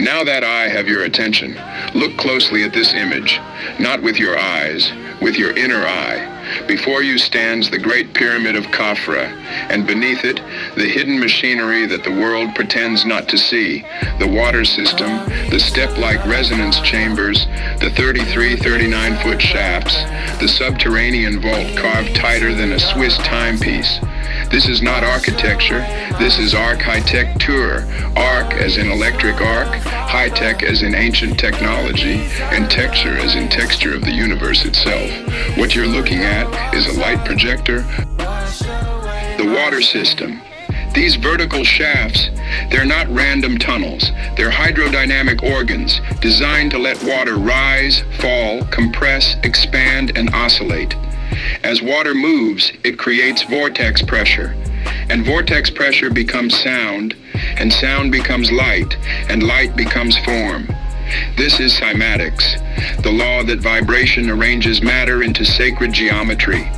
Now that I have your attention, look closely at this image, not with your eyes, with your inner eye. Before you stands the Great Pyramid of Khafra, and beneath it, the hidden machinery that the world pretends not to see, the water system, the step-like resonance chambers, the 39-foot shafts, the subterranean vault carved tighter than a Swiss timepiece. This is not architecture, this is ARC-HI-TEC-TURE. ARC as in electric arc, high-tech as in ancient technology, and texture as in texture of the universe itself. What you're looking at is a light projector. The water system. These vertical shafts, they're not random tunnels. They're hydrodynamic organs designed to let water rise, fall, compress, expand, and oscillate. As water moves, it creates vortex pressure, and vortex pressure becomes sound, and sound becomes light, and light becomes form. This is cymatics, the law that vibration arranges matter into sacred geometry.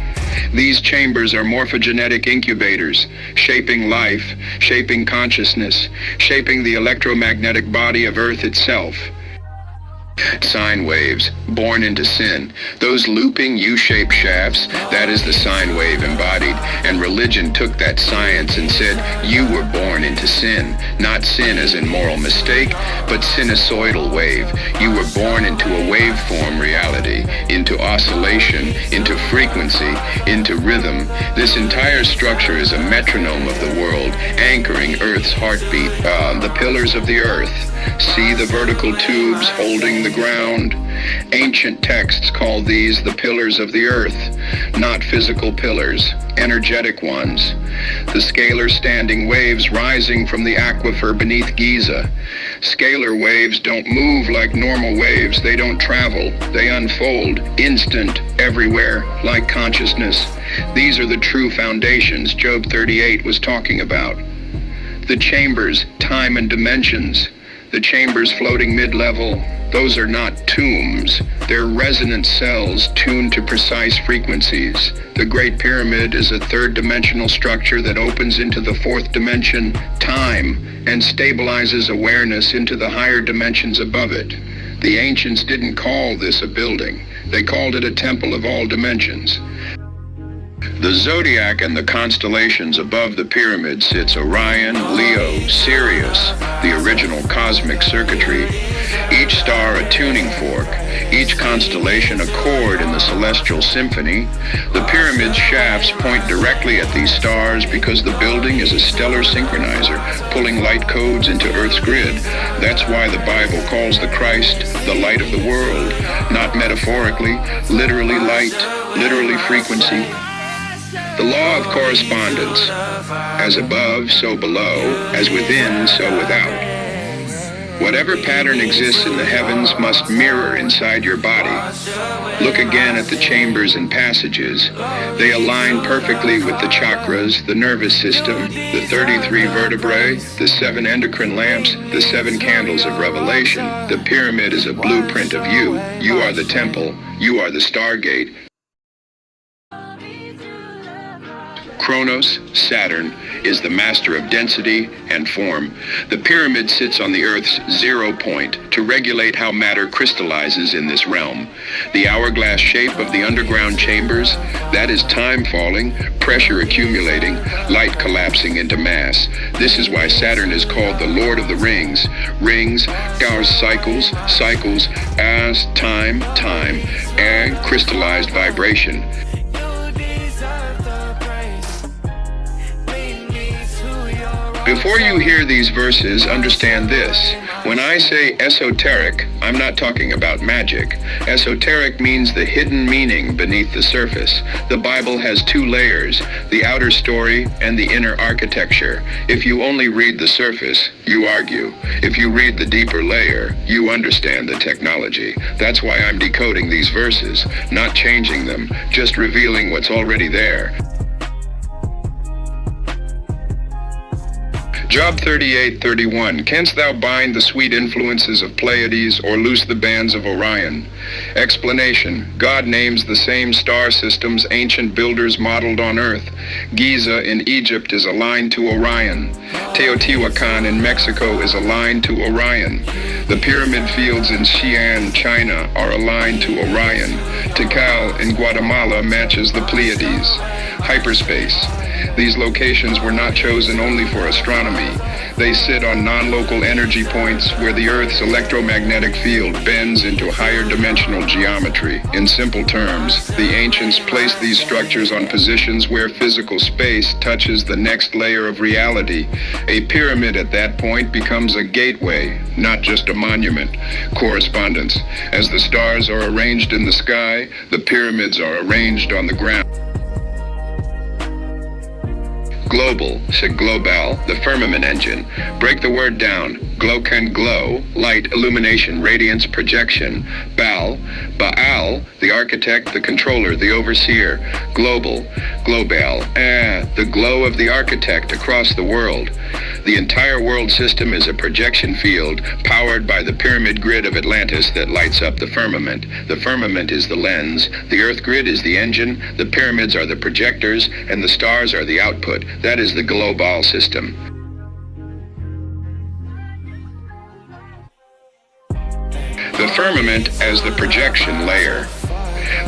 These chambers are morphogenetic incubators, shaping life, shaping consciousness, shaping the electromagnetic body of Earth itself. Sine waves, born into sin. Those looping U-shaped shafts, that is the sine wave embodied, and religion took that science and said, you were born into sin. Not sin as in moral mistake, but sinusoidal wave. You were born into a waveform reality, into oscillation, into frequency, into rhythm. This entire structure is a metronome of the world, anchoring Earth's heartbeat, the pillars of the Earth. See the vertical tubes holding the ground. Ancient texts call these the pillars of the earth, not physical pillars, energetic ones. The scalar standing waves rising from the aquifer beneath Giza. Scalar waves don't move like normal waves. They don't travel. They unfold, instant, everywhere, like consciousness. These are the true foundations Job 38 was talking about. The chambers, time and dimensions. The chambers floating mid-level, those are not tombs. They're resonant cells tuned to precise frequencies. The Great Pyramid is a third-dimensional structure that opens into the fourth dimension, time, and stabilizes awareness into the higher dimensions above it. The ancients didn't call this a building. They called it a temple of all dimensions. The zodiac and the constellations above the pyramid sits Orion, Leo, Sirius, the original cosmic circuitry. Each star a tuning fork, each constellation a chord in the celestial symphony. The pyramid's shafts point directly at these stars because the building is a stellar synchronizer, pulling light codes into Earth's grid. That's why the Bible calls the Christ the light of the world, not metaphorically, literally light, literally frequency. The law of correspondence, as above, so below, as within, so without. Whatever pattern exists in the heavens must mirror inside your body. Look again at the chambers and passages. They align perfectly with the chakras, the nervous system, the 33 vertebrae, the 7 endocrine lamps, the 7 candles of revelation. The pyramid is a blueprint of you. You are the temple. You are the stargate. Kronos, Saturn, is the master of density and form. The pyramid sits on the Earth's 0 point to regulate how matter crystallizes in this realm. The hourglass shape of the underground chambers, that is time falling, pressure accumulating, light collapsing into mass. This is why Saturn is called the Lord of the Rings. Rings, Gauss cycles, cycles, as time, and crystallized vibration. Before you hear these verses, understand this. When I say esoteric, I'm not talking about magic. Esoteric means the hidden meaning beneath the surface. The Bible has 2 layers, the outer story and the inner architecture. If you only read the surface, you argue. If you read the deeper layer, you understand the technology. That's why I'm decoding these verses, not changing them, just revealing what's already there. Job 38:31. Canst thou bind the sweet influences of Pleiades or loose the bands of Orion? Explanation. God names the same star systems ancient builders modeled on Earth. Giza in Egypt is aligned to Orion. Teotihuacán in Mexico is aligned to Orion. The pyramid fields in Xi'an, China are aligned to Orion. Tikal in Guatemala matches the Pleiades. Hyperspace. These locations were not chosen only for astronomy. They sit on non-local energy points where the Earth's electromagnetic field bends into higher dimensional geometry. In simple terms, the ancients placed these structures on positions where physical space touches the next layer of reality. A pyramid at that point becomes a gateway, not just a monument. Correspondence. As the stars are arranged in the sky, the pyramids are arranged on the ground. Global, global, the firmament engine. Break the word down. Glow can glow, light, illumination, radiance, projection. Baal, the architect, the controller, the overseer. Global, global, the glow of the architect across the world. The entire world system is a projection field powered by the pyramid grid of Atlantis that lights up the firmament. The firmament is the lens, the earth grid is the engine, the pyramids are the projectors, and the stars are the output. That is the global system. The firmament as the projection layer.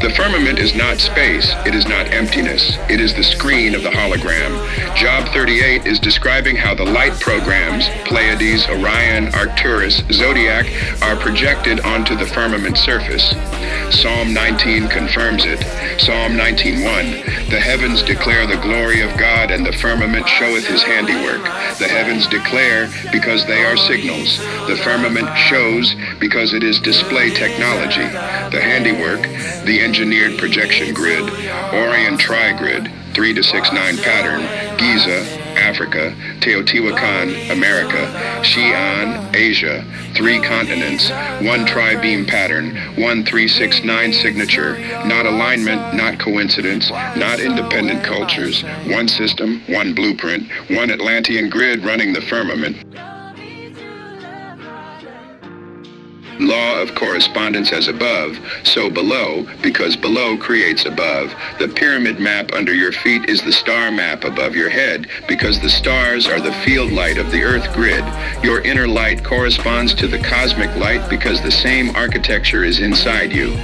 The firmament is not space, it is not emptiness, it is the screen of the hologram. Job 38 is describing how the light programs, Pleiades, Orion, Arcturus, Zodiac, are projected onto the firmament surface. Psalm 19 confirms it. Psalm 19:1. The heavens declare the glory of God, and the firmament showeth his handiwork. The heavens declare because they are signals. The firmament shows because it is display technology. The handiwork, the engineered projection grid, Orion tri-grid, 3 to 6 9 pattern, Giza, Africa, Teotihuacán, America, Xi'an, Asia, 3 continents, 1 tri-beam pattern, 1 3 6 9 signature, not alignment, not coincidence, not independent cultures, 1 system, 1 blueprint, 1 Atlantean grid running the firmament. Law of correspondence as above, so below, because below creates above. The pyramid map under your feet is the star map above your head, because the stars are the field light of the earth grid. Your inner light corresponds to the cosmic light because the same architecture is inside you.